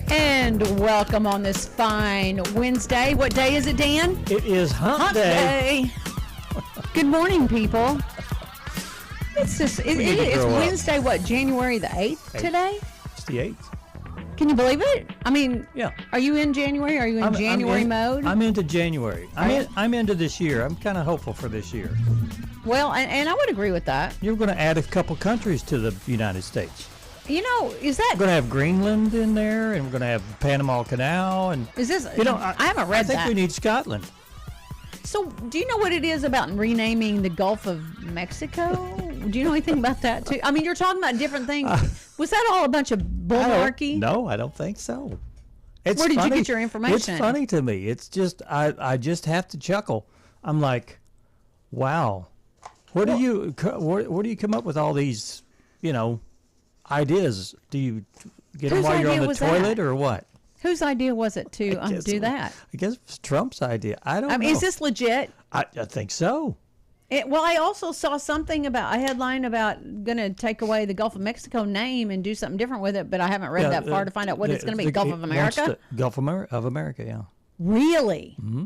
And welcome on this fine Wednesday. What day is it, Dan? It is Hump Day. Good morning, people. It's just it's Wednesday. What, January the 8th today? It's the 8th. Can you believe it? I mean, yeah. Are you in January? Are you in January mode? I'm into January. I'm into this year. I'm kind of hopeful for this year. Well, and I would agree with that. You're going to add a couple countries to the United States. You know, is that... We're going to have Greenland in there, and we're going to have Panama Canal, and... Is this... You know, I haven't read that. I think we need Scotland. So, do you know what it is about renaming the Gulf of Mexico? Do you know anything about that, too? I mean, you're talking about different things. Was that all a bunch of bullmalarkey? No, I don't think so. Where did you get your information? It's funny to me. It's just, I just have to chuckle. I'm like, wow. Where do you come up with all these, ideas? Do you get them while you're on the toilet or what? Whose idea was it to do that? I guess it was Trump's idea. I don't know. Is this legit? I think so. Well, I also saw something about a headline about going to take away the Gulf of Mexico name and do something different with it, but I haven't read that far to find out what it's going to be. Gulf of America? Gulf of America, yeah. Really? Mm-hmm.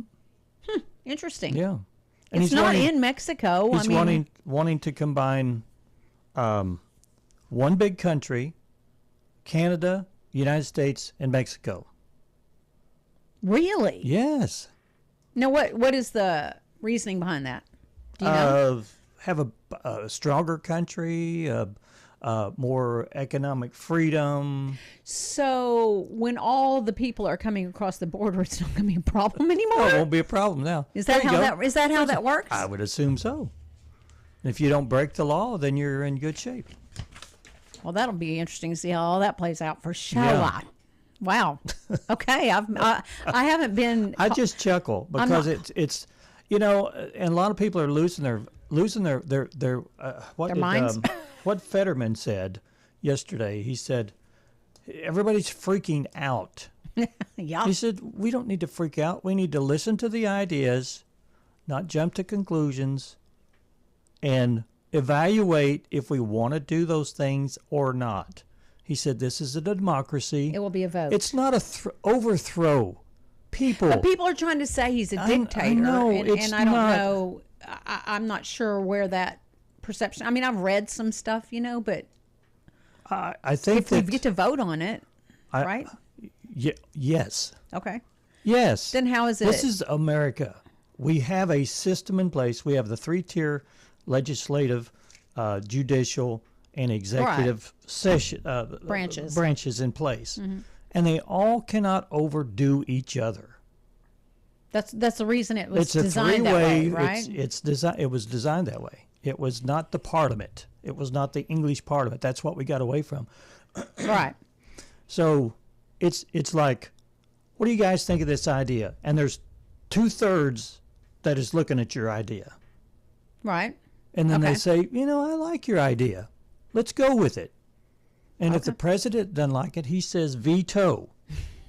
Interesting. Yeah. And it's not in Mexico. He's wanting to combine one big country, Canada, United States, and Mexico. Really? Yes. Now, what is the reasoning behind that? Do you know? Have a stronger country, more economic freedom. So when all the people are coming across the border, it's not going to be a problem anymore? No, it won't be a problem now. Is that how that works? I would assume so. If you don't break the law, then you're in good shape. Well, that'll be interesting to see how all that plays out for sure. Yeah. Wow. Okay, I haven't been. I just chuckle because it's and a lot of people are losing their their minds. What Fetterman said yesterday. He said everybody's freaking out. Yeah. He said we don't need to freak out. We need to listen to the ideas, not jump to conclusions, and evaluate if we want to do those things or not. He said this is a democracy. It will be a vote. It's not a overthrow. But people are trying to say he's a dictator. And I don't know. I'm not sure where that perception. I mean, I've read some stuff, but I think if we get to vote on it, right? Yes. Okay. Yes. Then how is it? This is America. We have a system in place. We have the 3-tier legislative, judicial, and executive branches in place. Mm-hmm. And they all cannot overdo each other. That's the reason it was designed that way, right? It was designed that way. It was not the Parliament. It was not the English Parliament. That's what we got away from. Right. So it's like, what do you guys think of this idea? And there's 2/3 that is looking at your idea. Right. And then they say, I like your idea. Let's go with it. And if the president doesn't like it, he says veto.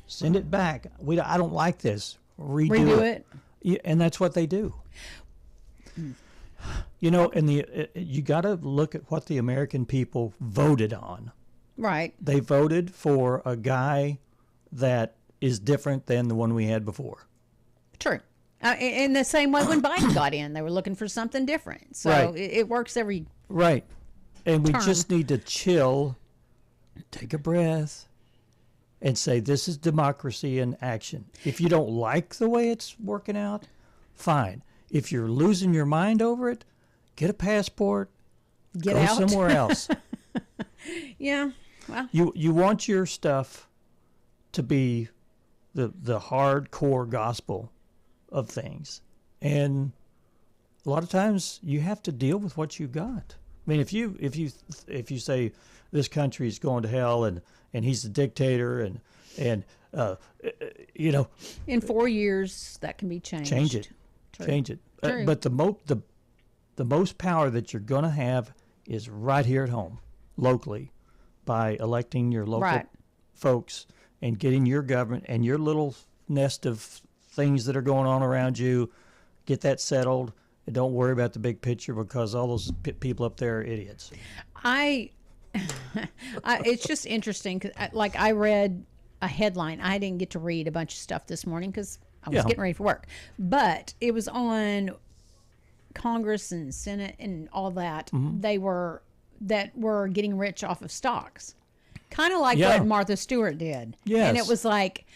Send it back. I don't like this. Redo it. Yeah, and that's what they do. And you got to look at what the American people voted on. Right. They voted for a guy that is different than the one we had before. True. In the same way when Biden got in, they were looking for something different. So right. It works every right. And we term. Just need to chill, take a breath, and say this is democracy in action. If you don't like the way it's working out, fine. If you're losing your mind over it, get a passport, go out somewhere else. Yeah. Well, you want your stuff to be the hardcore gospel of things, and a lot of times you have to deal with what you got. I mean, if you say this country is going to hell and he's a dictator and in 4 years that can be changed. Change it. But the most power that you're going to have is right here at home, locally, by electing your local folks and getting your government and your little nest of things that are going on around you, get that settled. And don't worry about the big picture because all those people up there are idiots. I, it's just interesting. 'Cause I read a headline. I didn't get to read a bunch of stuff this morning because I was getting ready for work. But it was on Congress and Senate and all that. They were getting rich off of stocks, kind of like what Martha Stewart did. Yes. And it was like,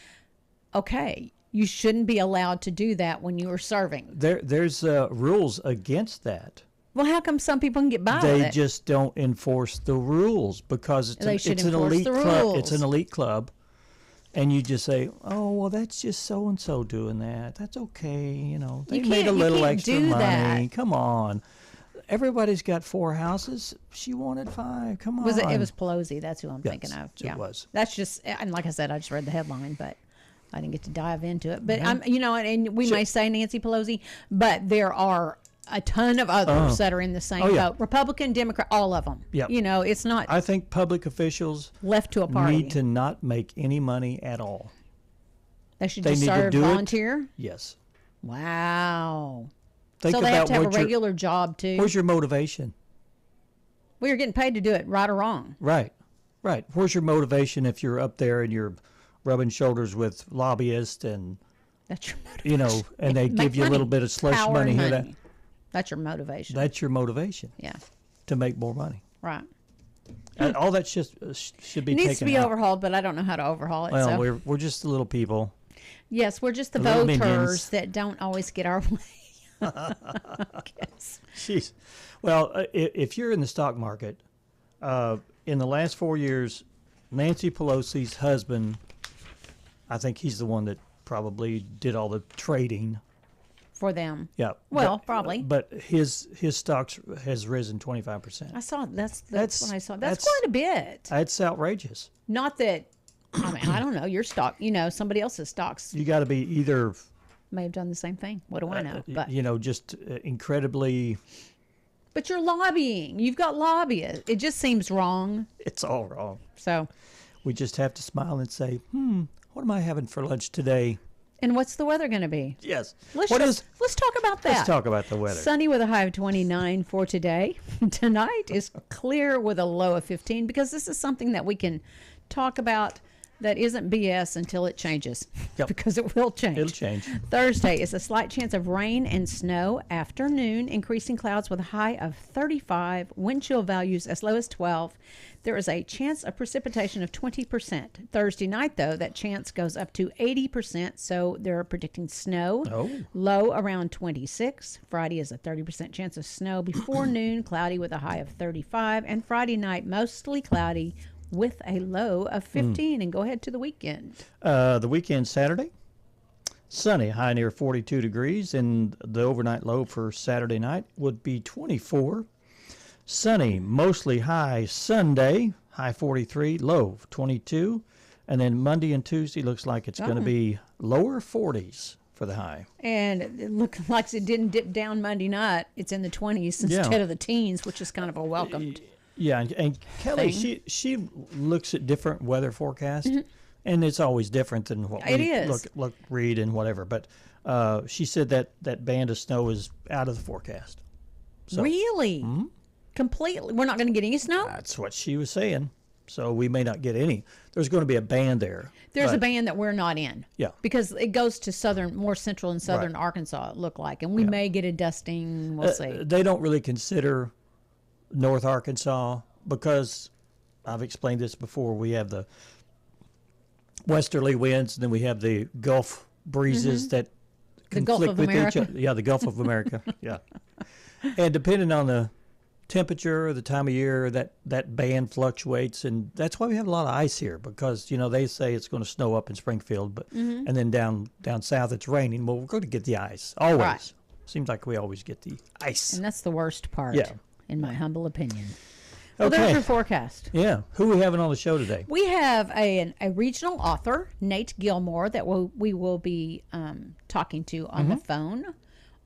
okay, you shouldn't be allowed to do that when you are serving. There's rules against that. Well, how come some people can get by with it? They just don't enforce the rules because it's an elite club. It's an elite club, and you just say, "Oh, well, that's just so and so doing that. That's okay, you know. They made a little extra money. That. Come on, everybody's got 4 houses. She wanted 5. Come on." It was Pelosi. That's who I'm thinking of. Yeah, it was. That's just, and like I said, I just read the headline, but I didn't get to dive into it. But I'm, and we may say Nancy Pelosi, but there are a ton of others that are in the same boat. Republican, Democrat, all of them. Yep. It's not. I think public officials left to a party need to not make any money at all. They should just serve volunteer. Yes. Wow. Think so they have to have a regular job too. Where's your motivation? Well, you're getting paid to do it, right or wrong. Right. Where's your motivation if you're up there and you're rubbing shoulders with lobbyists and that's your motivation. And they give you a little bit of slush money here. That. That's your motivation. That's your motivation. Yeah. To make more money. Right. And all that should be taken out. It needs to be overhauled, but I don't know how to overhaul it. Well, so. we're just the little people. Yes, we're just the voters that don't always get our way. I guess. Jeez. Well, if you're in the stock market, in the last 4 years, Nancy Pelosi's husband, I think he's the one that probably did all the trading. For them. Yeah. Well, probably. But his stocks has risen 25%. I saw that's what I saw. That's quite a bit. That's outrageous. Not that I don't know, your stock, somebody else's stocks. You got to be either may have done the same thing. What do I know? But just incredibly. But you're lobbying. You've got lobbyists. It just seems wrong. It's all wrong. So we just have to smile and say, what am I having for lunch today? And what's the weather going to be? Yes. Let's talk about that. Let's talk about the weather. Sunny with a high of 29 for today. Tonight is clear with a low of 15 because this is something that we can talk about that isn't BS until it changes. Yep. Because it will change. It'll change. Thursday is a slight chance of rain and snow. Afternoon, increasing clouds with a high of 35. Wind chill values as low as 12. There is a chance of precipitation of 20%. Thursday night, though, that chance goes up to 80%, so they're predicting snow. Low around 26. Friday is a 30% chance of snow before noon, cloudy with a high of 35. And Friday night, mostly cloudy with a low of 15. And go ahead to the weekend. The weekend, Saturday, sunny, high near 42 degrees, and the overnight low for Saturday night would be 24. Sunny, mostly high Sunday, high 43, low 22. And then Monday and Tuesday looks like it's going to be lower 40s for the high. And it looks like it didn't dip down Monday night. It's in the 20s instead of the teens, which is kind of a welcomed Yeah, and Kelly, she looks at different weather forecasts, and it's always different than what we read and whatever. But she said that band of snow is out of the forecast. So, really? Mm-hmm. Completely? We're not going to get any snow? That's what she was saying. So we may not get any. There's going to be a band there. There's a band that we're not in. Yeah. Because it goes to more central and southern Arkansas, it looked like. And we may get a dusting. We'll see. They don't really consider North Arkansas because I've explained this before. We have the westerly winds, and then we have the Gulf breezes that conflict with each other. Yeah, the Gulf of America. Yeah. And depending on the temperature, the time of year, that band fluctuates, and that's why we have a lot of ice here, because they say it's going to snow up in Springfield, but and then down south it's raining. Well, we're going to get the ice always. Right. Seems like we always get the ice, and that's the worst part. Yeah. In my humble opinion. Well, there's your forecast. Yeah. Who are we having on the show today? We have a regional author, Nate Gilmore, that we will be talking to on the phone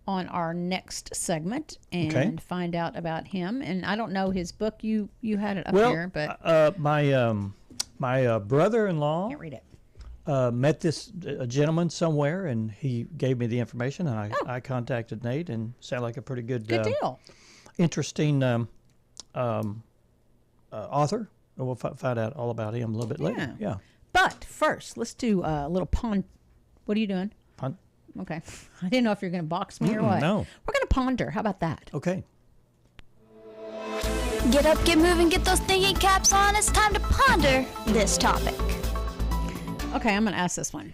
on our next segment and find out about him. And I don't know his book. You had it up here, but my brother-in-law can't read it. Met a gentleman somewhere, and he gave me the information, and I contacted Nate, and sounded like a pretty good deal. Interesting author, and we'll find out all about him a little bit later. Yeah. But first, let's do a little pond. What are you doing? Pon- Okay. I didn't know if you're going to box me or what. No. We're going to ponder. How about that? Okay. Get up, get moving, get those thinking caps on. It's time to ponder this topic. Okay, I'm going to ask this one.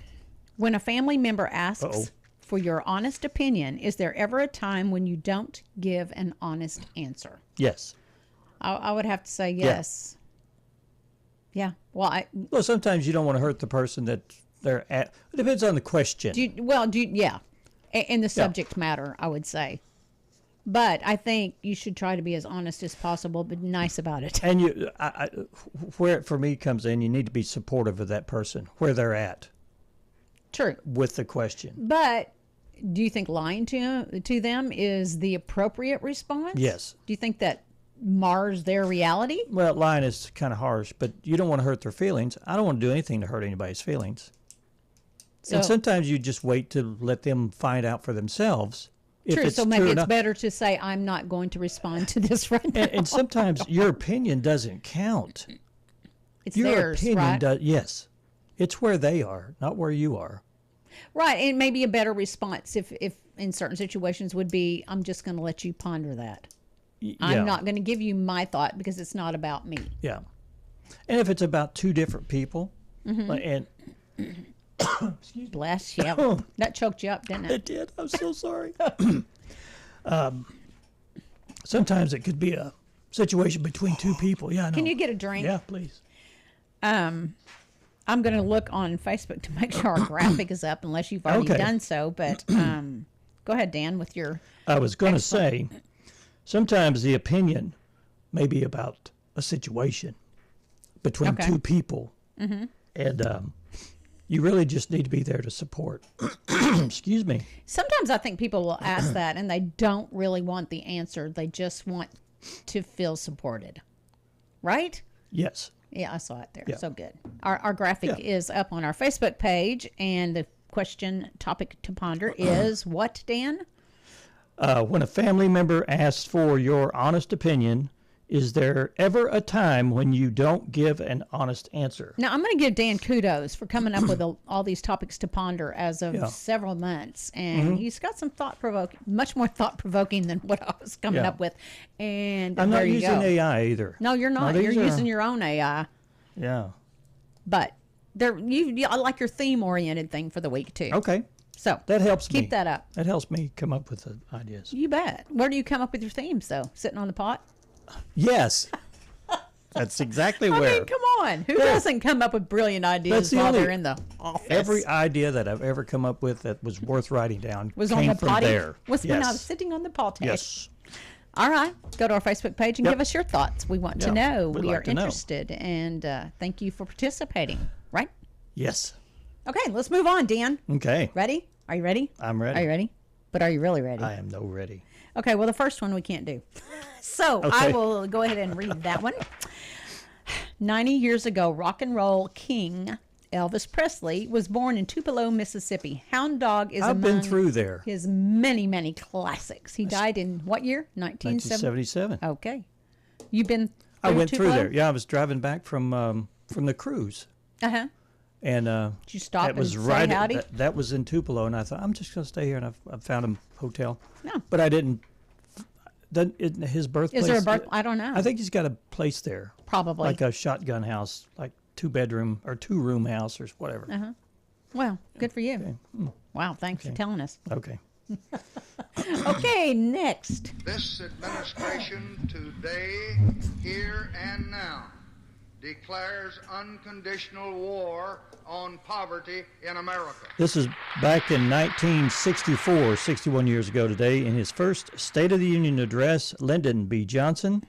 When a family member asks Uh-oh. for your honest opinion, is there ever a time when you don't give an honest answer? Yes. I would have to say yes. Yeah. Well, Well, sometimes you don't want to hurt the person that they're at. It depends on the question. yeah. In the subject matter, I would say. But I think you should try to be as honest as possible, but nice about it. And where it for me comes in, you need to be supportive of that person, where they're at True. with the question. But do you think lying to them is the appropriate response? Yes. Do you think that mars their reality? Well, lying is kind of harsh, but you don't want to hurt their feelings. I don't want to do anything to hurt anybody's feelings. And sometimes you just wait to let them find out for themselves. If True. it's So maybe true or it's not. better to say, I'm not going to respond to this right now. And sometimes your opinion doesn't count. It's Your theirs, opinion right? does. Yes, it's where they are, not where you are. Right. And maybe a better response if in certain situations would be, I'm just going to let you ponder that. I'm not going to give you my thought because it's not about me. Yeah, and if it's about two different people, Mm-hmm. and Bless you. That choked you up, didn't it? it did. I'm so sorry. Sometimes it could be a situation between two people. Yeah, I know. Can you get a drink? Yeah, please. I'm going to look on Facebook to make sure our graphic is up, unless you've already Okay. done so. But go ahead, Dan, with your. I was going to say, sometimes the opinion may be about a situation between Okay. two people, and you really just need to be there to support. Excuse me. Sometimes I think people will ask that and they don't really want the answer. They just want to feel supported. Right? Yes. Yeah, I saw it there. Yeah. So good. Our graphic is up on our Facebook page, and the question topic to ponder is what, Dan? When a family member asks for your honest opinion, is there ever a time when you don't give an honest answer? Now, I'm going to give Dan kudos for coming up with all these topics to ponder as of Yeah. several months. And he's got some much more thought-provoking than what I was coming Yeah. up with. And I'm there not you using go. AI either. No, you're not. these You're are- using your own AI. Yeah. But I like your theme-oriented thing for the week, too. Okay. So That helps me. keep that up. That helps me come up with the ideas. You bet. Where do you come up with your themes, though? Sitting on the pot? Yes. That's exactly I where. mean, come on. Who doesn't come up with brilliant ideas That's the while only- they're in the office? Every idea that I've ever come up with that was worth writing down was came on the from potty. there. Was when I was Yes. sitting on the potty. Yes. All right. Go to our Facebook page and Yep. give us your thoughts. We want to Yeah, know. we'd We like are to know. interested. And thank you for participating. Right? Yes. Okay, let's move on, Dan. Okay. Ready? Are you ready? I'm ready. Are you ready? But are you really ready? I am no ready. Okay, well, the first one we can't do. So I Okay. will go ahead and read that one. 90 years ago, rock and roll king Elvis Presley was born in Tupelo, Mississippi. Hound Dog is I've been among through there. his many, many classics. He died in what year? 1970. 1977. Okay. You've been I went through Tupelo? there. Yeah, I was driving back from the cruise, Uh-huh. and Did you stop that was and right. say howdy? That was in Tupelo, and I thought I'm just going to stay here, and I found a hotel. No. But I didn't. His birthplace. Is there a birth? I don't know. I think he's got a place there, Probably. like a shotgun house, like 2-bedroom or 2-room house or whatever. Uh-huh. Well, good for you. Wow, thanks for telling us. Okay. Okay, next. This administration today, here and now, declares unconditional war on poverty in America. This is back in 1964, 61 years ago today. In his first State of the Union address, Lyndon B. Johnson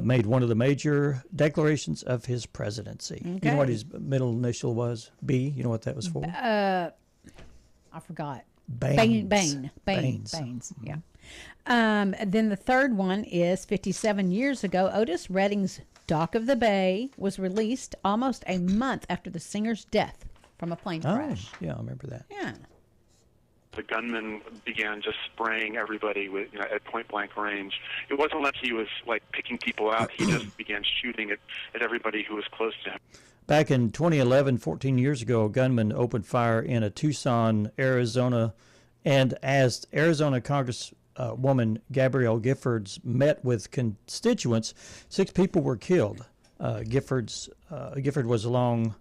made one of the major declarations of his presidency. You know what Okay. his middle initial was? B. You know what that was for? I forgot. Baines. Baines. Yeah. Then the third one is 57 years ago, Otis Redding's Dock of the Bay was released almost a month after the singer's death from a plane Oh, crash. yeah, I remember that. Yeah. The gunman began just spraying everybody with, at point-blank range. It wasn't like he was like picking people out. He just began shooting at everybody who was close to him. Back in 2011, 14 years ago, a gunman opened fire in a Tucson, Arizona, and as Arizona Congresswoman Gabrielle Giffords met with constituents, 6 people were killed. Gifford was along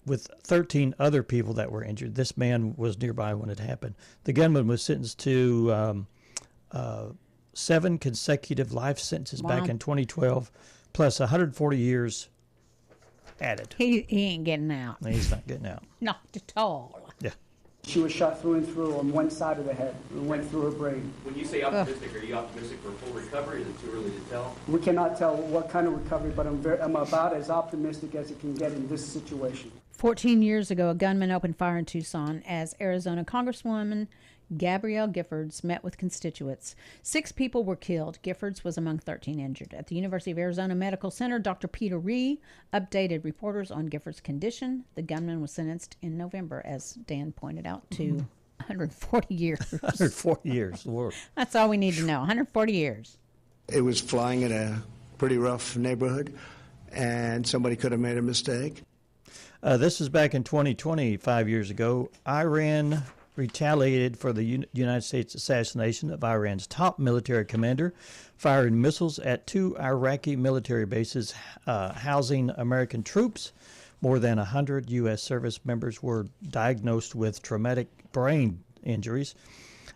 with 13 other people that were injured. This man was nearby when it happened. The gunman was sentenced to 7 consecutive life sentences back in 2012, plus 140 years added. He ain't getting out. He's not getting out. Not at all. Yeah. She was shot through and through on one side of the head. It went through her brain. When you say optimistic, are you optimistic for full recovery? Is it too early to tell? We cannot tell what kind of recovery, but I'm about as optimistic as it can get in this situation. 14 years ago, a gunman opened fire in Tucson as Arizona Congresswoman Gabrielle Giffords met with constituents. 6 people were killed. Giffords was among 13 injured. At the University of Arizona Medical Center, Dr. Peter Ree updated reporters on Giffords' condition. The gunman was sentenced in November, as Dan pointed out, to 140 years. 140 years. Lord. That's all we need to know. 140 years. It was flying in a pretty rough neighborhood, and somebody could have made a mistake. This is back in 2020, 5 years ago. Iran retaliated for the United States assassination of Iran's top military commander, firing missiles at 2 Iraqi military bases housing American troops. More than 100 U.S. service members were diagnosed with traumatic brain injuries.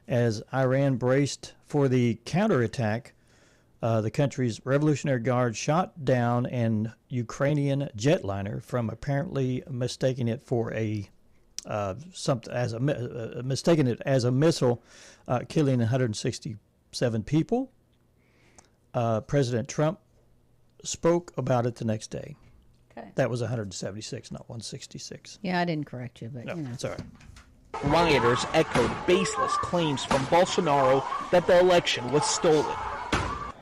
As Iran braced for the counterattack, the country's Revolutionary Guard shot down an Ukrainian jetliner from apparently mistaking it for mistaking it as a missile, killing 167 people. President Trump spoke about it the next day. Okay. That was 176, not 166. Yeah, I didn't correct you, but No, it's all right. Rioters echoed baseless claims from Bolsonaro that the election was stolen.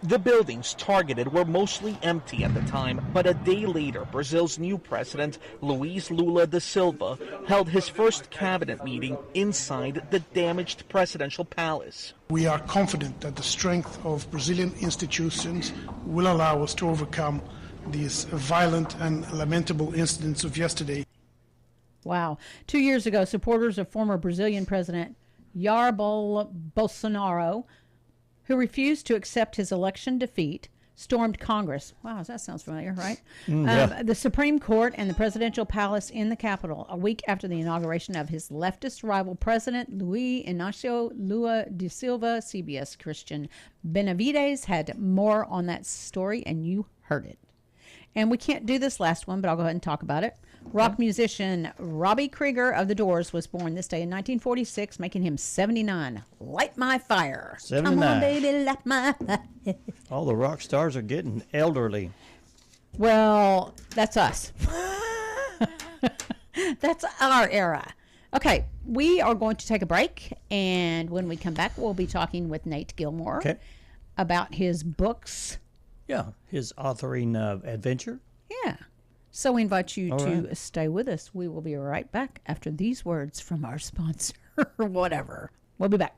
The buildings targeted were mostly empty at the time, but a day later, Brazil's new president, Luiz Lula da Silva, held his first cabinet meeting inside the damaged presidential palace. We are confident that the strength of Brazilian institutions will allow us to overcome these violent and lamentable incidents of yesterday. wow. 2 years ago, supporters of former Brazilian President Jair Bolsonaro, who refused to accept his election defeat, stormed Congress. Wow, that sounds familiar, right? The Supreme Court and the presidential palace in the Capitol, a week after the inauguration of his leftist rival, President Luiz Inácio Lula da Silva. CBS Christian Benavides had more on that story, and you heard it. And we can't do this last one, but I'll go ahead and talk about it. Rock musician Robbie Krieger of The Doors was born this day in 1946, making him 79. Light my fire. 79. Come on, baby, light my fire. All the rock stars are getting elderly. Well, that's us. That's our era. Okay, we are going to take a break, and when we come back, we'll be talking with Nate Gilmore about his books. Yeah, his authoring adventure. Yeah. So we invite you to stay with us. We will be right back after these words from our sponsor or whatever. We'll be back.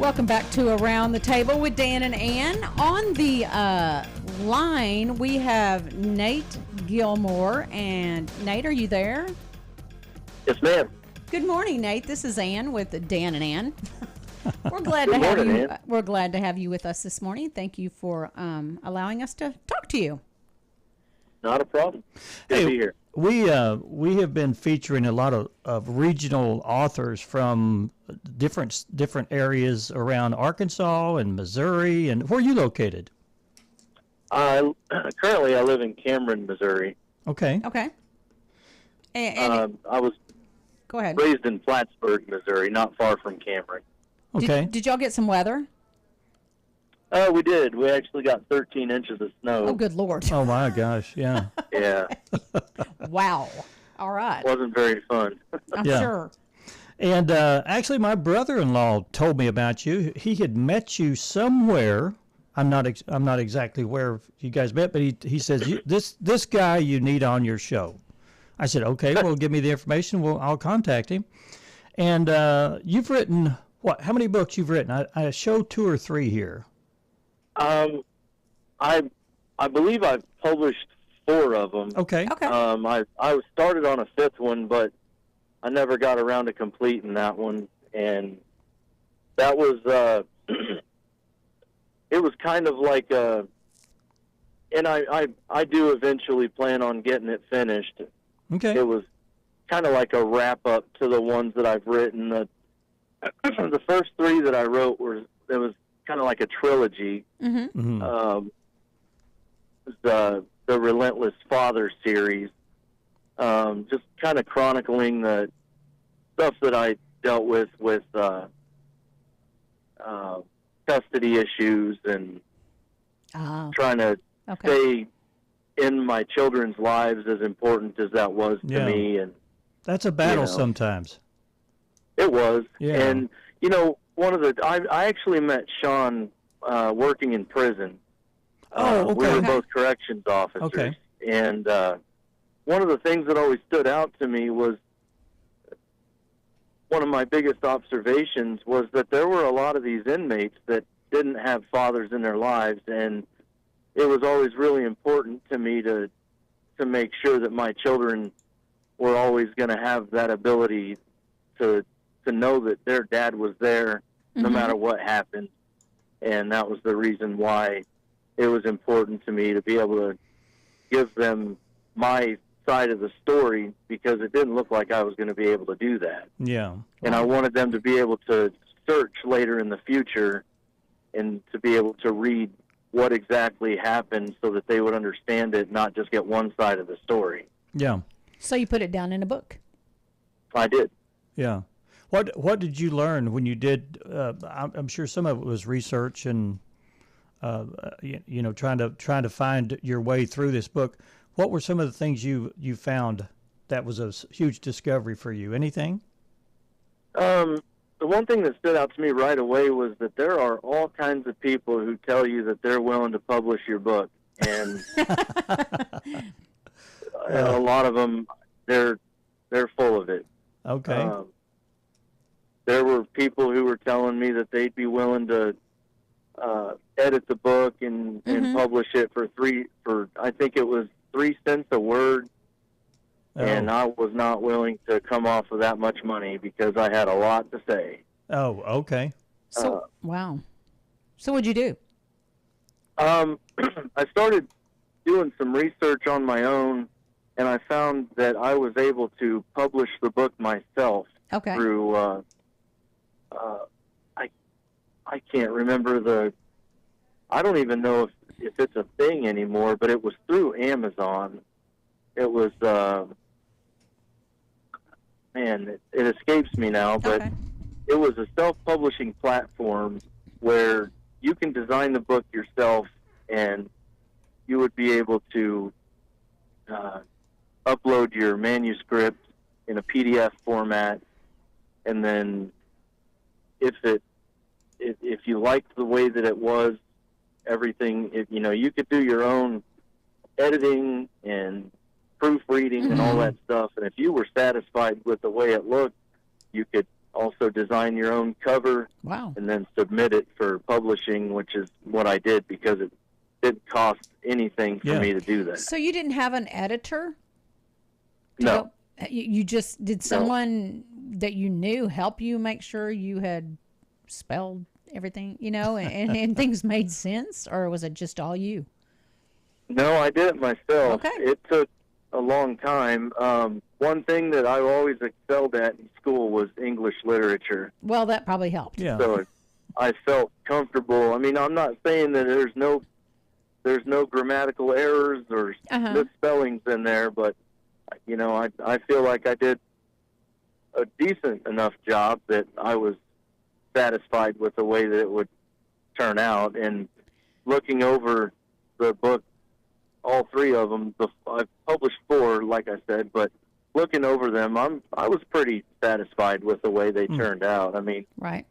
Welcome back to Around the Table with Dan and Ann. On the line, we have Nate Gilmore. And Nate, are you there? Yes, ma'am. Good morning, Nate. This is Ann with Dan and Ann. We're glad Good to have morning, you. Ann. We're glad to have you with us this morning. Thank you for allowing us to talk to you. Not a problem. Good to be here. We have been featuring a lot of regional authors from different areas around Arkansas and Missouri. And where are you located? Currently, I live in Cameron, Missouri. Okay. Okay. And I was go ahead. raised in Plattsburgh, Missouri, not far from Cameron. Okay. Did y'all get some weather? We did. We actually got 13 inches of snow. Oh, good Lord. Oh, my gosh. Yeah. Yeah. Wow. All right. Wasn't very fun. I'm Yeah. sure. And actually, my brother-in-law told me about you. He had met you somewhere. I'm not exactly where you guys met, but he says this guy you need on your show. I said, okay, well, give me the information. I'll contact him. And you've written what? How many books you've written? I show 2 or 3 here. I believe I've published 4 of them. Okay. Okay. I started on a 5th one, but I never got around to completing that one, and that was it was kind of like and I do eventually plan on getting it finished. Okay. It was kind of like a wrap up to the ones that I've written. The first 3 that I wrote was kind of like a trilogy. Mm-hmm. Mm-hmm. The Relentless Father series, just kind of chronicling the stuff that I dealt with custody issues and trying to stay in my children's lives as important as that was to me. And that's a battle sometimes. It was. Yeah. And, I actually met Sean working in prison. Okay. We were both corrections officers. Okay. And one of the things that always stood out to me was one of my biggest observations was that there were a lot of these inmates that didn't have fathers in their lives, and it was always really important to me to make sure that my children were always going to have that ability to know that their dad was there no matter what happened. And that was the reason why it was important to me to be able to give them my side of the story, because it didn't look like I was going to be able to do that. Yeah. And I wanted them to be able to search later in the future and to be able to read what exactly happened so that they would understand it, not just get one side of the story. Yeah. So you put it down in a book? I did. Yeah. What did you learn when you did? I'm sure some of it was research and trying to find your way through this book. What were some of the things you found that was a huge discovery for you? Anything? The one thing that stood out to me right away was that there are all kinds of people who tell you that they're willing to publish your book, and a lot of them they're full of it. Okay. There were people who were telling me that they'd be willing to edit the book and publish it for I think it was 3 cents a word. Oh. And I was not willing to come off of that much money because I had a lot to say. Oh, okay. So wow. So what'd you do? I started doing some research on my own, and I found that I was able to publish the book myself through I can't remember I don't even know if it's a thing anymore, but it was through Amazon. It was it escapes me now, but it was a self-publishing platform where you can design the book yourself, and you would be able to upload your manuscript in a PDF format, and then if you liked the way that it was, everything, you could do your own editing and proofreading and all that stuff, and if you were satisfied with the way it looked, you could also design your own cover. Wow. And then submit it for publishing, which is what I did because it didn't cost anything for me to do that. So you didn't have an editor? No. You just, did someone that you knew help you make sure you had spelled everything, and things made sense? Or was it just all you? No, I did it myself. Okay. It took a long time. One thing that I always excelled at in school was English literature. Well, that probably helped. Yeah. So I felt comfortable. I mean, I'm not saying that there's no grammatical errors or misspellings in there, but I feel like I did a decent enough job that I was satisfied with the way that it would turn out. And looking over the book, all three of them, I've published 4, like I said, but looking over them, I was pretty satisfied with the way they turned out. I mean, right.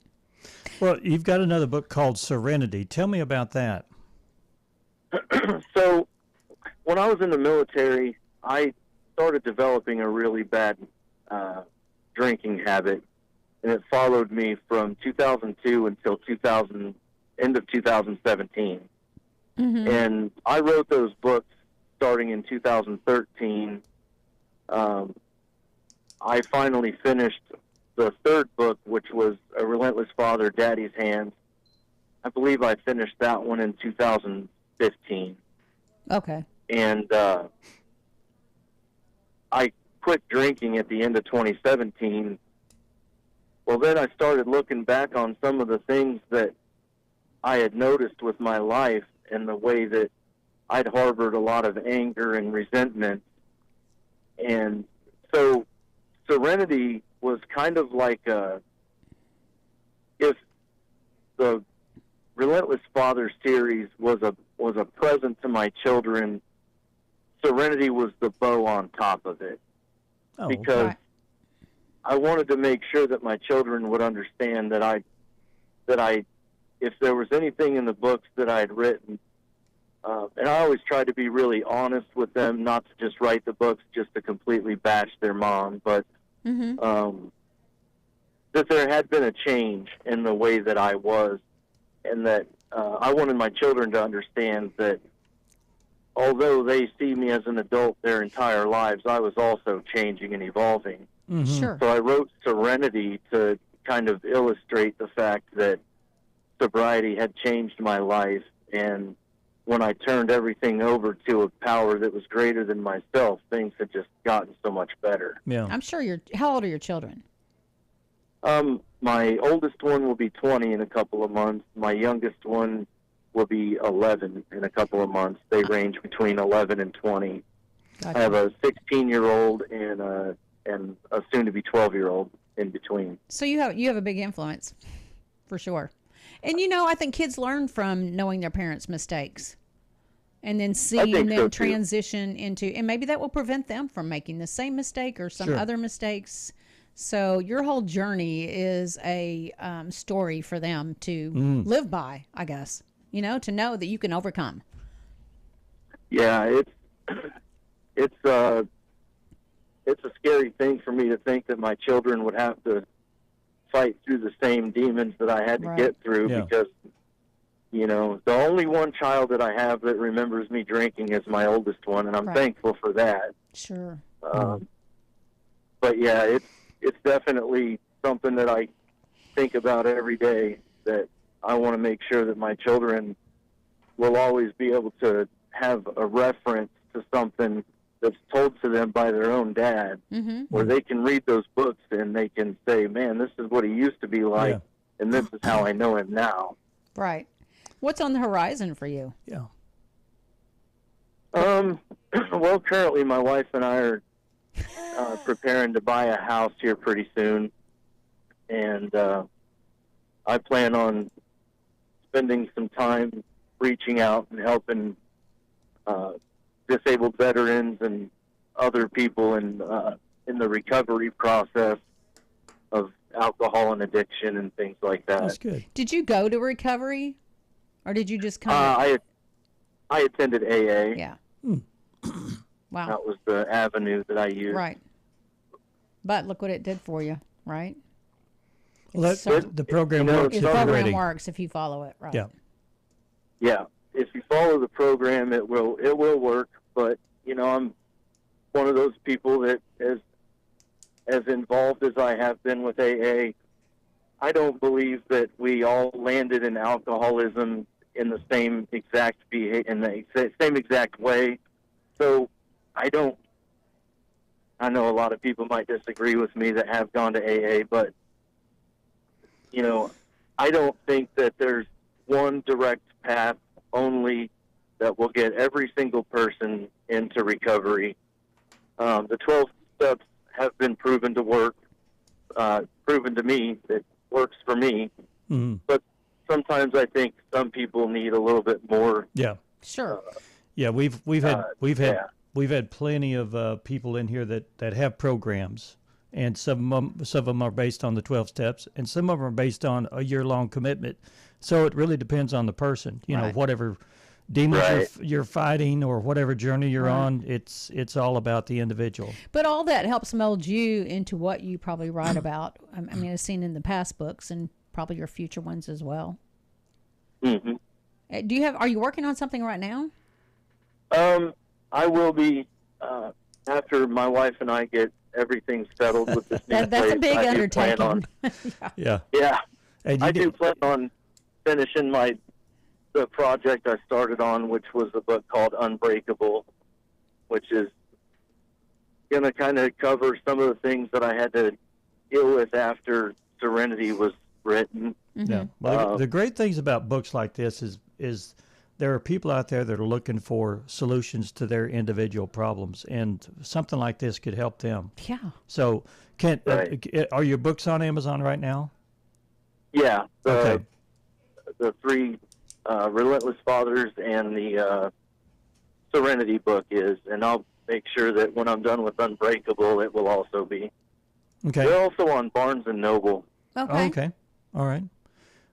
Well, you've got another book called Serenity. Tell me about that. So, when I was in the military, I started developing a really bad drinking habit, and it followed me from 2002 until end of 2017. Mm-hmm. And I wrote those books starting in 2013. I finally finished the third book, which was A Relentless Father, Daddy's Hands. I believe I finished that one in 2015. Okay. And I quit drinking at the end of 2017. Well, then I started looking back on some of the things that I had noticed with my life and the way that I'd harbored a lot of anger and resentment. And so Serenity was kind of like if the Relentless Father series was a present to my children, Serenity was the bow on top of it. Oh, because right. I wanted to make sure that my children would understand that I, if there was anything in the books that I had written, and I always tried to be really honest with them, not to just write the books just to completely bash their mom, but that there had been a change in the way that I was, and that I wanted my children to understand that although they see me as an adult their entire lives, I was also changing and evolving. Mm-hmm. Sure. So I wrote Serenity to kind of illustrate the fact that sobriety had changed my life, and when I turned everything over to a power that was greater than myself, things had just gotten so much better. Yeah. I'm sure how old are your children? My oldest one will be 20 in a couple of months. My youngest one will be 11 in a couple of months. They range between 11 and 20. Gotcha. I have a 16-year-old and a soon-to-be 12-year-old in between. So you have a big influence, for sure. And I think kids learn from knowing their parents' mistakes, and then seeing them transition into, and maybe that will prevent them from making the same mistake or some other mistakes. So your whole journey is a story for them to live by, I guess. To know that you can overcome. Yeah, it's a scary thing for me to think that my children would have to fight through the same demons that I had to get through because, the only one child that I have that remembers me drinking is my oldest one, and I'm thankful for that. Sure. But yeah, it's definitely something that I think about every day, that I want to make sure that my children will always be able to have a reference to something that's told to them by their own dad, where they can read those books and they can say, man, this is what he used to be like, and this is how I know him now. Right. What's on the horizon for you? Yeah. Well, currently my wife and I are preparing to buy a house here pretty soon, and I plan on spending some time reaching out and helping disabled veterans and other people in the recovery process of alcohol and addiction and things like that. That's good. Did you go to recovery, or did you just come? I attended AA. Yeah. Wow. That was the avenue that I used. Right. But look what it did for you, right? Well, the program works. The program works if you follow it, right? Yeah. Yeah. If you follow the program, it will work. But I'm one of those people that as involved as I have been with AA, I don't believe that we all landed in alcoholism in the same exact same exact way. So I know a lot of people might disagree with me that have gone to AA, but I don't think that there's one direct path only that will get every single person into recovery. The 12 steps have been proven to work, proven to me that works for me. Mm-hmm. But sometimes I think some people need a little bit more. Yeah. Sure. Yeah, we've had plenty of people in here that have programs, and some of them are based on the 12 steps, and some of them are based on a year-long commitment. So it really depends on the person. You know, whatever demons you're fighting or whatever journey you're on, it's all about the individual. But all that helps mold you into what you probably write about. I mean, I've seen in the past books and probably your future ones as well. Mm-hmm. Are you working on something right now? I will be after my wife and I get everything settled with this new That's a big undertaking. Yeah. And I do plan on finishing the project I started on, which was a book called Unbreakable, which is going to kind of cover some of the things that I had to deal with after Serenity was written. Mm-hmm. Yeah. Well, the great things about books like this is there are people out there that are looking for solutions to their individual problems, and something like this could help them. Yeah. So, are your books on Amazon right now? Yeah. Okay. The 3 Relentless Fathers and the Serenity book is, and I'll make sure that when I'm done with Unbreakable, it will also be. Okay. They're also on Barnes and Noble. Okay. Okay. All right.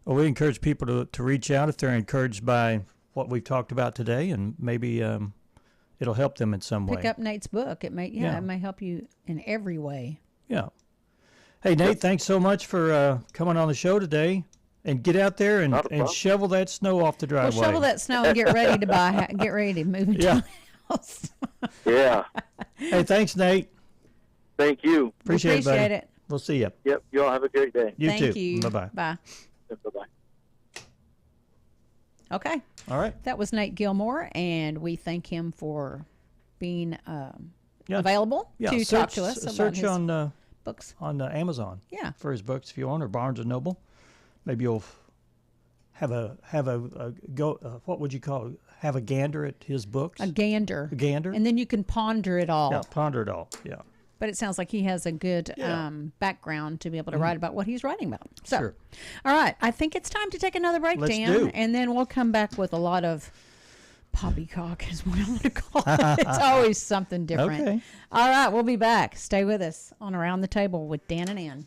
Well, we encourage people to reach out if they're encouraged by what we've talked about today, and maybe it'll help them in some way. Pick up Nate's book. It may it may help you in every way. Yeah. Hey, Nate, thanks so much for coming on the show today. And get out there and shovel that snow off the driveway. Well, shovel that snow and get ready to get ready to move into a house. Yeah. Hey, thanks, Nate. Thank you. Appreciate it. We'll see you. Yep. You all have a great day. You Thank too. you. Bye-bye. Bye. Bye-bye. Okay. All right. That was Nate Gilmore, and we thank him for being available to talk to us about his books on Amazon. Yeah. For his books, if you want, or Barnes and Noble. Maybe you'll have a go. What would you call it? Have a gander at his books. A gander. A gander. And then you can ponder it all. Yeah, ponder it all. Yeah. But it sounds like he has a good background to be able to write about what he's writing about. So, sure. All right. I think it's time to take another break, Let's Dan. do. And then we'll come back with a lot of poppycock is what I want to call it. It's always something different. Okay. All right. We'll be back. Stay with us on Around the Table with Dan and Ann.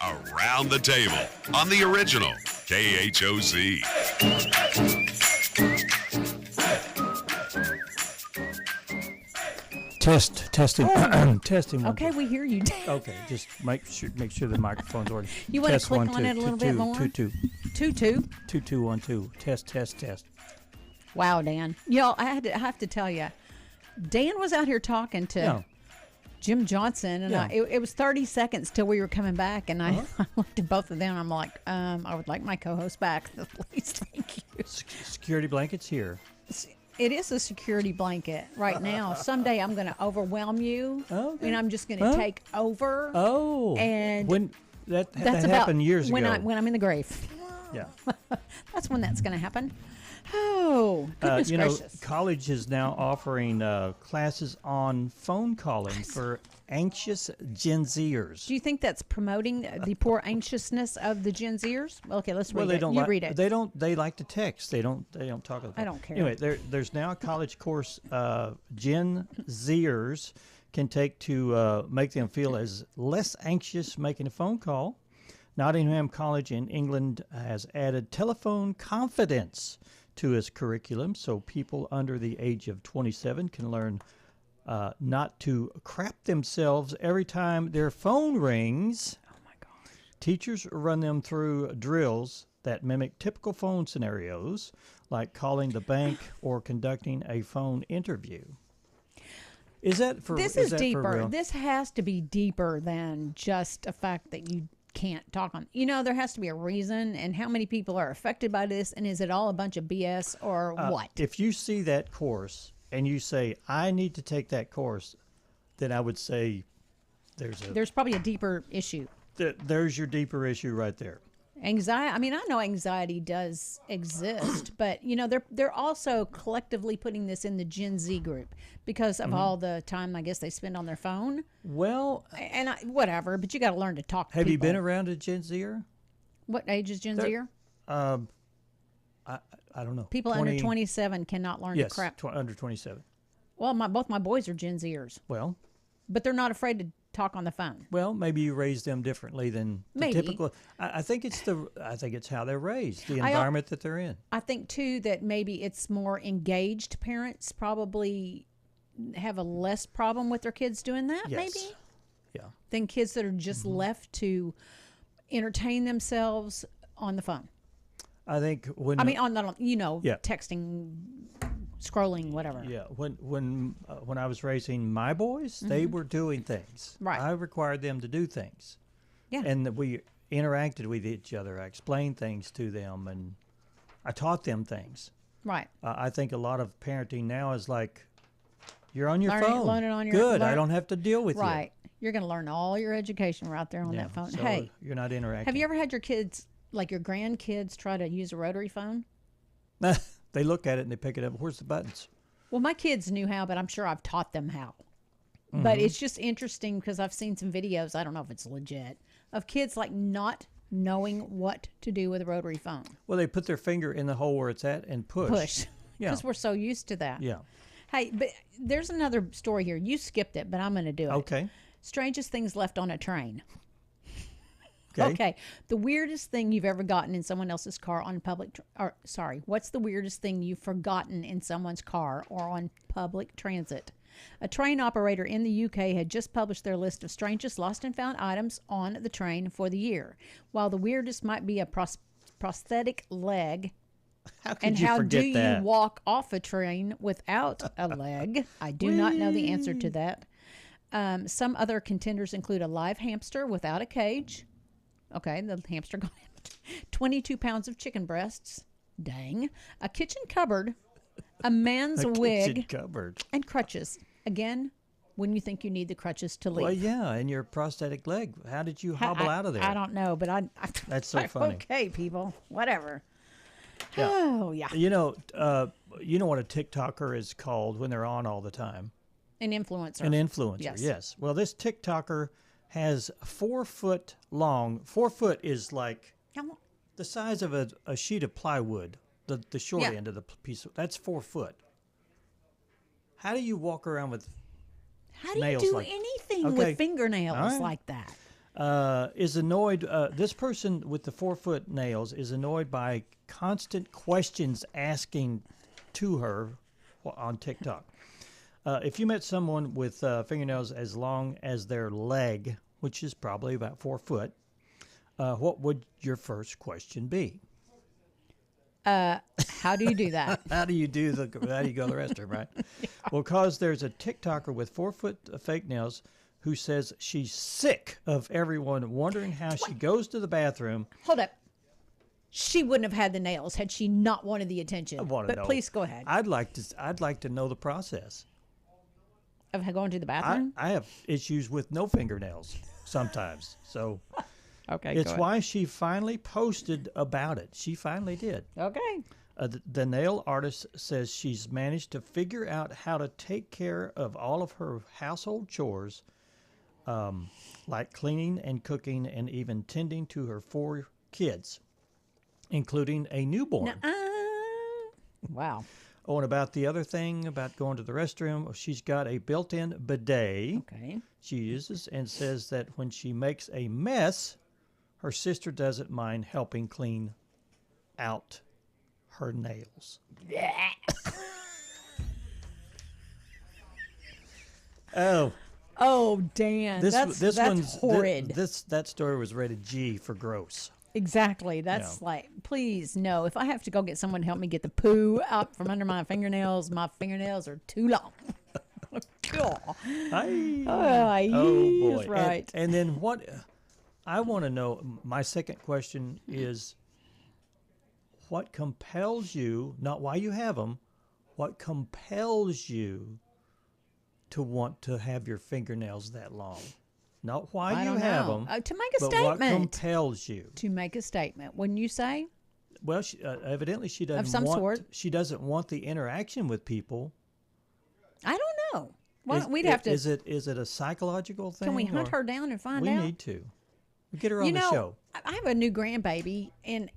Around the Table on the original KHOC. Testing. Testing. Okay, we hear you. Okay, just make sure the microphone's working. You want to click on it a little bit more? 2 2 2 1 2. Test. Wow, Dan. Y'all, I have to tell you, Dan was out here talking to Jim Johnson, and it was 30 seconds till we were coming back, and I looked at both of them, and I'm like, I would like my co-host back, please, thank you. Security blankets here. It is a security blanket right now. Someday I'm going to overwhelm you, and I'm just going to take over. Oh, and when that happened years when ago. When I'm in the grave. Yeah, that's when that's going to happen. Oh, goodness gracious. College is now offering classes on phone calling for anxious Gen Zers. Do you think that's promoting the poor anxiousness of the Gen Zers? Well, okay, let's read it. Read it. They like to text. They don't talk about. I don't care. Anyway, there's now a college course Gen Zers can take to make them feel as less anxious making a phone call. Nottingham College in England has added telephone confidence to its curriculum, so people under the age of 27 can learn not to crap themselves every time their phone rings. Oh my gosh. Teachers run them through drills that mimic typical phone scenarios, like calling the bank or conducting a phone interview. Is that for This is deeper. For real? This has to be deeper than just a fact that you can't talk on. There has to be a reason, and how many people are affected by this, and is it all a bunch of BS or what? If you see that course and you say, I need to take that course, then I would say there's probably a deeper issue. There's your deeper issue right there. Anxiety. I mean, I know anxiety does exist, but they're also collectively putting this in the Gen Z group because of all the time I guess they spend on their phone. Well, and whatever, but you got to learn to talk to people. Have you been around a Gen Zer? What age is Gen Zer? I don't know. People under 27 cannot learn to crap. Under 27. Well, both my boys are Gen Zers. Well, but they're not afraid to talk on the phone. Well, maybe you raise them differently than the typical. I think it's how they're raised, the environment that they're in. I think too that maybe it's more engaged parents probably have a less problem with their kids doing that. Yes. Maybe. Yeah. Than kids that are just left to entertain themselves on the phone. I think when texting, scrolling, whatever. Yeah, when I was raising my boys, they were doing things. Right. I required them to do things. Yeah. And we interacted with each other. I explained things to them, and I taught them things. Right. I think a lot of parenting now is like, you're on your phone. Learn it on your Good. I don't have to deal with you. Right. You're going to learn all your education right there on that phone. So hey, you're not interacting. Have you ever had your kids, like your grandkids, try to use a rotary phone? They look at it and they pick it up. Where's the buttons? Well, my kids knew how, but I'm sure I've taught them how. But it's just interesting because I've seen some videos, I don't know if it's legit, of kids like not knowing what to do with a rotary phone. Well, they put their finger in the hole where it's at and push. Push. Because we're so used to that. Yeah. Hey, but there's another story here. You skipped it, but I'm going to do it. Okay. Strangest things left on a train. Okay. The weirdest thing you've ever gotten in someone else's car on public what's the weirdest thing you've forgotten in someone's car or on public transit? A train operator in the UK had just published their list of strangest lost and found items on the train for the year. While the weirdest might be a prosthetic leg, how do you walk off a train without a leg? I do not know the answer to that. Some other contenders include a live hamster without a cage. Okay, the hamster got 22 pounds of chicken breasts. Dang. A kitchen cupboard, a man's wig, cupboard, and crutches. Again, when you think you need the crutches to leave. Well, yeah, and your prosthetic leg. How did you hobble out of there? I don't know, but That's so funny. Okay, people, whatever. Yeah. Oh, yeah. You know what a TikToker is called when they're on all the time? An influencer. An influencer, yes. Well, this TikToker has 4 foot long. 4 foot is like the size of a sheet of plywood, the short end of the piece. That's 4 foot. How do you walk around with How do you nails do like anything with fingernails like that? is annoyed. This person with the 4-foot nails is annoyed by constant questions asking to her on TikTok. If you met someone with fingernails as long as their leg, which is probably about 4 foot, what would your first question be? How do you do that? How do you go to the restroom, right? Yeah. Well, because there's a TikToker with 4-foot fake nails who says she's sick of everyone wondering how she goes to the bathroom. Hold up. She wouldn't have had the nails had she not wanted the attention. I want to know. Please go ahead. I'd like to know the process of going to the bathroom. I have issues with no fingernails sometimes, so. Okay, it's why she finally posted about it. She finally did. Okay. The nail artist says she's managed to figure out how to take care of all of her household chores, like cleaning and cooking and even tending to her 4 kids, including a newborn. Wow. Oh, and about the other thing about going to the restroom, she's got a built-in bidet she uses and says that when she makes a mess, her sister doesn't mind helping clean out her nails. Oh, Dan. That's horrid. That story was rated G for gross. Exactly. That's like, please, no. If I have to go get someone to help me get the poo out from under my fingernails are too long. Oh boy. Right. And then what I want to know, my second question is, what compels you, not why you have them, what compels you to want to have your fingernails that long? Not why you have them. To make a but statement. What compels you? To make a statement. Wouldn't you say? Well, evidently she doesn't of some sort. She doesn't want the interaction with people. I don't know. Well, we'd have to. Is it a psychological thing? Can we hunt her down and find out? We need to. We get her on the show. I have a new grandbaby, and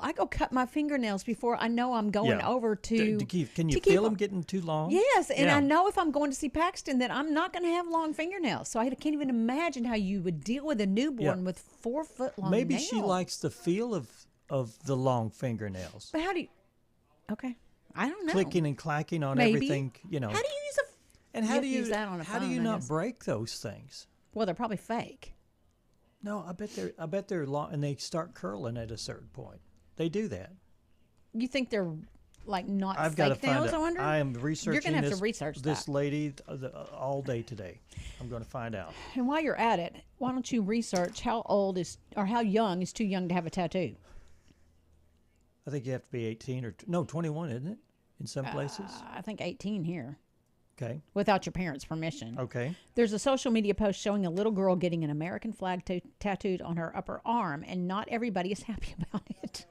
I go cut my fingernails before I know I'm going over to. Can you feel them getting too long? Yes, and I know if I'm going to see Paxton that I'm not going to have long fingernails. So I can't even imagine how you would deal with a newborn with 4 foot long Maybe nails. she likes the feel of the long fingernails. But how do you? Okay, I don't know. Clicking and clacking on everything, How do you use a? And how do you use that on a how do phone, you I not guess? break those things? Well, they're probably fake. No, I bet they're long, and they start curling at a certain point. They do that. You think they're like not I've fake got to find nails? out. I wonder. I am researching. You're gonna have to research this that. lady all day today. I'm going to find out. And while you're at it, why don't you research how young is too young to have a tattoo? I think you have to be 18 or 21, isn't it? In some places. I think 18 here. Okay. Without your parents' permission. Okay. There's a social media post showing a little girl getting an American flag tattooed on her upper arm, and not everybody is happy about it.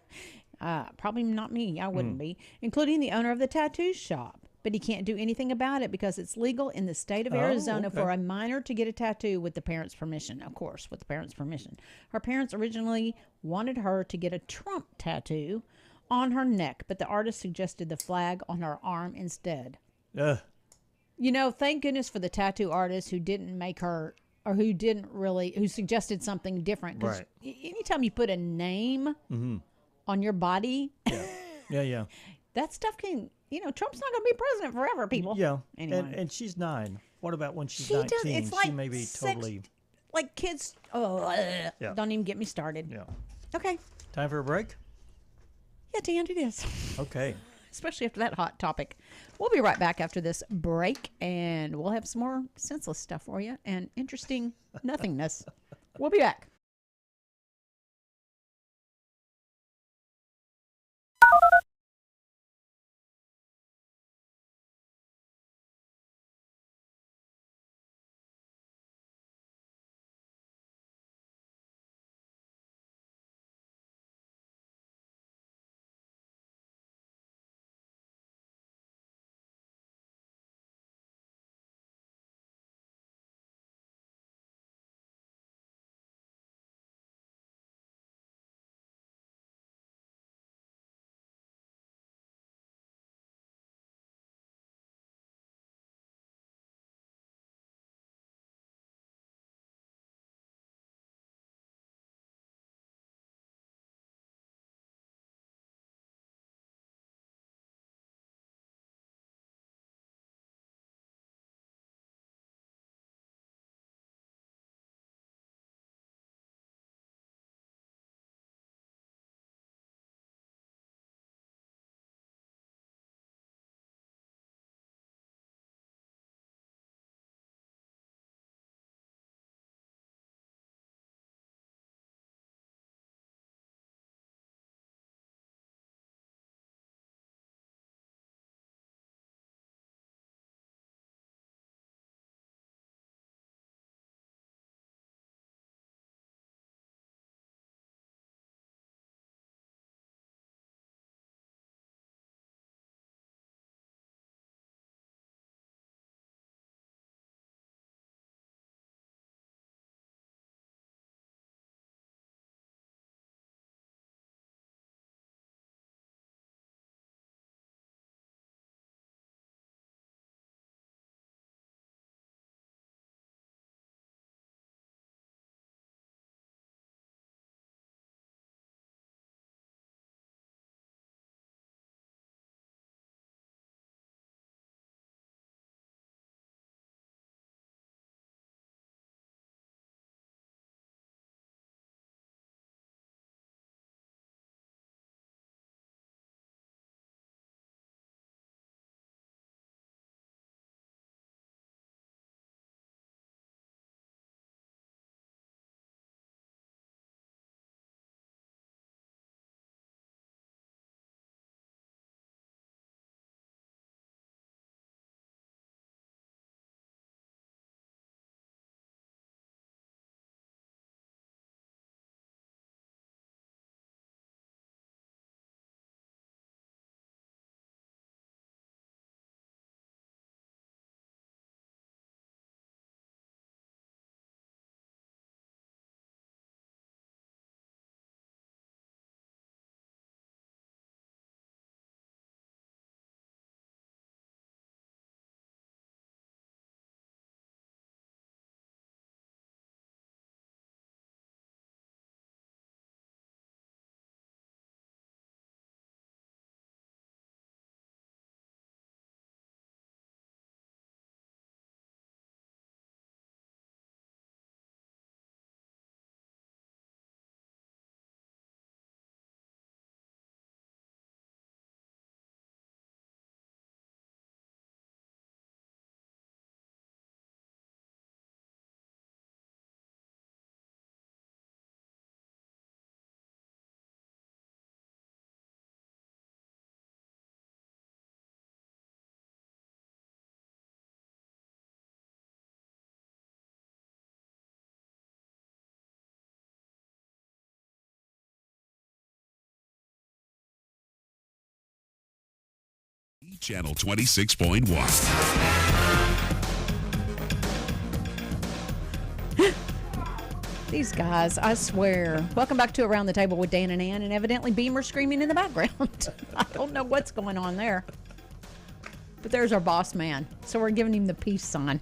Probably not me. I wouldn't be, including the owner of the tattoo shop. But he can't do anything about it because it's legal in the state of Arizona for a minor to get a tattoo with the parents' permission. Of course, with the parents' permission. Her parents originally wanted her to get a Trump tattoo on her neck, but the artist suggested the flag on her arm instead. Thank goodness for the tattoo artist who didn't make her, or who suggested something different. Because anytime you put a name on your body, yeah, that stuff can, Trump's not going to be president forever, people. Yeah, anyway. and she's 9. What about when she's 19? It's like she may be totally. Like kids. Don't even get me started. Yeah. Okay. Time for a break? Yeah, Dan, it is. Okay. Especially after that hot topic. We'll be right back after this break, and we'll have some more senseless stuff for you and interesting nothingness. We'll be back. Channel 26.1. These guys, I swear. Welcome back to Around the Table with Dan and Ann, and evidently Beamer screaming in the background. I don't know what's going on there. But there's our boss man. So we're giving him the peace sign.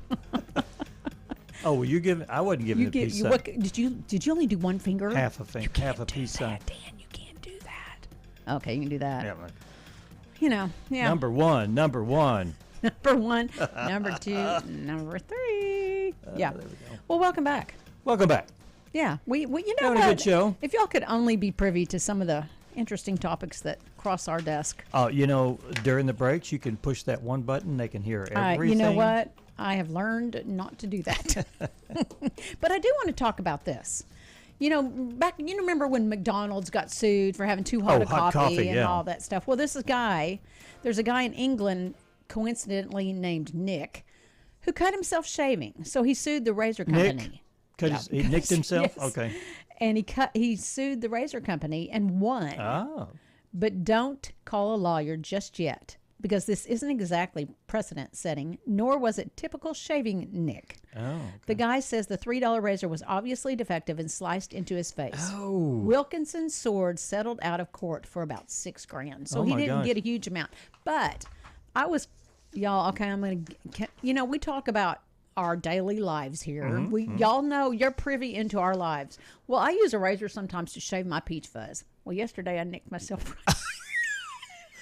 Oh, well, I wasn't giving a peace sign. Did you only do one finger? Half a finger. Half a peace sign. Dan, you can't do that. Okay, you can do that. Yeah, right. You know, yeah. Number one. Number one, number two, number three. Yeah. There we go. Well, welcome back. Welcome back. Yeah, we you know Having what? a good show. If y'all could only be privy to some of the interesting topics that cross our desk. During the breaks, you can push that one button. They can hear everything. You know what? I have learned not to do that. But I do want to talk about this. You know, you remember when McDonald's got sued for having too hot a coffee and all that stuff? Well, there's a guy in England, coincidentally named Nick, who cut himself shaving. So he sued the razor company. He nicked himself? Yes. Okay. And he sued the razor company and won. Oh. But don't call a lawyer just yet, because this isn't exactly precedent setting, nor was it typical shaving Nick. Oh. Okay. The guy says the $3 razor was obviously defective and sliced into his face. Oh. Wilkinson's sword settled out of court for about $6,000. So he didn't get a huge amount. But y'all, okay, we talk about our daily lives here. Y'all know you're privy into our lives. Well, I use a razor sometimes to shave my peach fuzz. Well, yesterday I nicked myself.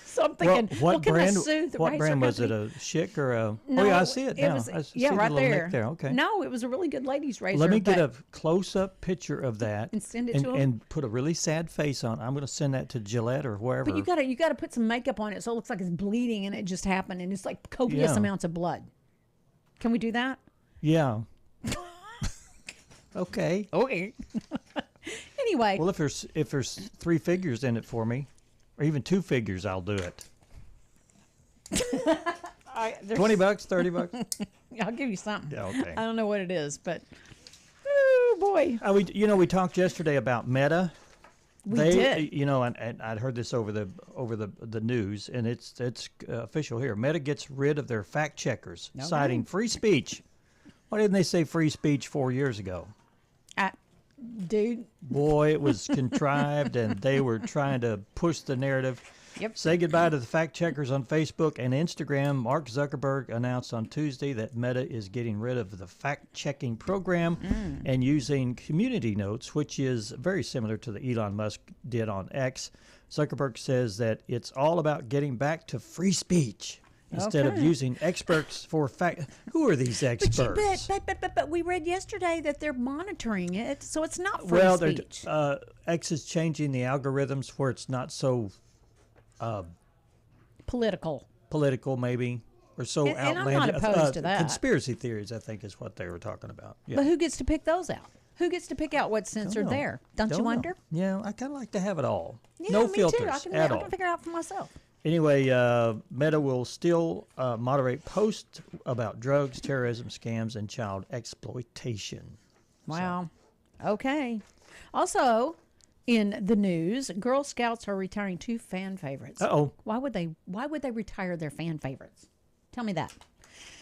So I'm thinking, what brand? What brand was it? A Schick or a? No, oh yeah, I see it now. Was, I see yeah, the right little there. Nick there. Okay. No, it was a really good ladies' razor. Let me get a close-up picture of that and send it to him, and put a really sad face on. I'm going to send that to Gillette or wherever. But you got to put some makeup on it so it looks like it's bleeding and it just happened and it's like copious amounts of blood. Can we do that? Yeah. Okay. Anyway. Well, if there's 3 figures in it for me, or even 2 figures, I'll do it. $20, $30. I'll give you something. Yeah, okay. I don't know what it is, but oh boy. We talked yesterday about Meta. We did. And I'd heard this over the news, and it's official here. Meta gets rid of their fact checkers, citing free speech. Why didn't they say free speech 4 years ago? Dude. Boy, it was contrived, and they were trying to push the narrative. Yep. Say goodbye to the fact checkers on Facebook and Instagram. Mark Zuckerberg announced on Tuesday that Meta is getting rid of the fact-checking program and using community notes, which is very similar to the Elon Musk did on X. Zuckerberg says that it's all about getting back to free speech instead of using experts for fact. Who are these experts? But we read yesterday that they're monitoring it, so it's not free speech. X is changing the algorithms where it's not so political maybe, or so outlandish. And I'm not opposed to that. Conspiracy theories, I think, is what they were talking about. Yeah. But who gets to pick those out? Who gets to pick out what's censored there? Don't you wonder? Yeah, I kind of like to have it all. Yeah, no me filters too. at all. I can figure it out for myself. Anyway, Meta will still moderate posts about drugs, terrorism, scams, and child exploitation. Wow. So. Okay. Also, in the news, Girl Scouts are retiring 2 fan favorites. Uh-oh. Why would they retire their fan favorites? Tell me that.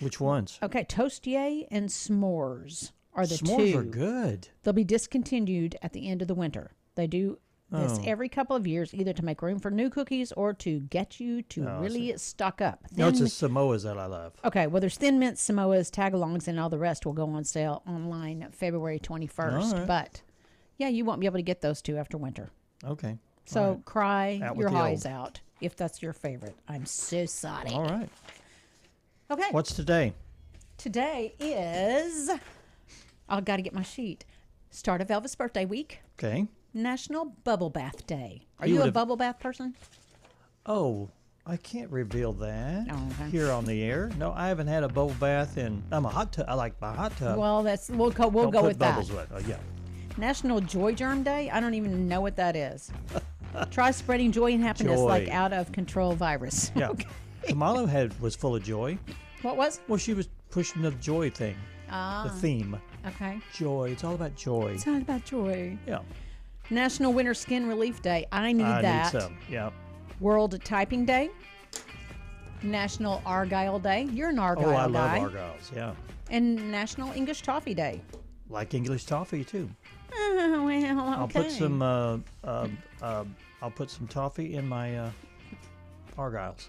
Which ones? Okay, Toastier and S'mores are the 2. S'mores are good. They'll be discontinued at the end of the winter. They do this every couple of years, either to make room for new cookies or to get you to really stock up. No, it's the Samoas that I love. Okay, well, there's Thin Mint Samoas, Tagalongs, and all the rest will go on sale online February 21st. Right. But, yeah, you won't be able to get those 2 after winter. Okay. So cry your eyes out if that's your favorite. I'm so sorry. All right. Okay. What's today? Today is, I've got to get my sheet. Start of Elvis' birthday week. Okay. National Bubble Bath Day. Are you a bubble bath person? Oh, I can't reveal that here on the air. No, I haven't had a bubble bath I'm a hot tub. I like my hot tub. Well, we'll go with that. Yeah. National Joy Germ Day. I don't even know what that is. Try spreading joy and happiness like out of control virus. Yeah. Okay. Kamala was full of joy. What was? Well, she was pushing the joy thing. The theme. Okay. Joy. It's all about joy. It's all about joy. Yeah. National Winter Skin Relief Day. I need that. I need some. Yeah. World Typing Day. National Argyle Day. You're an Argyle Oh, I guy. love Argyles, yeah. And National English Toffee Day. Like English toffee, too. Well, okay. I'll put some toffee in my Argyles.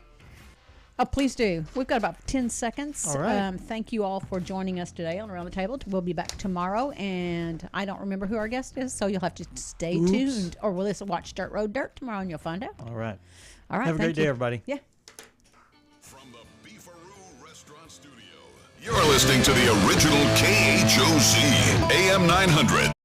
Oh, please do. We've got about 10 seconds. All right. Thank you all for joining us today on Around the Table. We'll be back tomorrow, and I don't remember who our guest is, so you'll have to stay tuned. Or we'll listen, watch Dirt Road Dirt tomorrow, and you'll find out. All right. All right. Have a great day, everybody. Yeah. From the Beefaroo Restaurant Studio, you're listening to the original KHOC AM 900.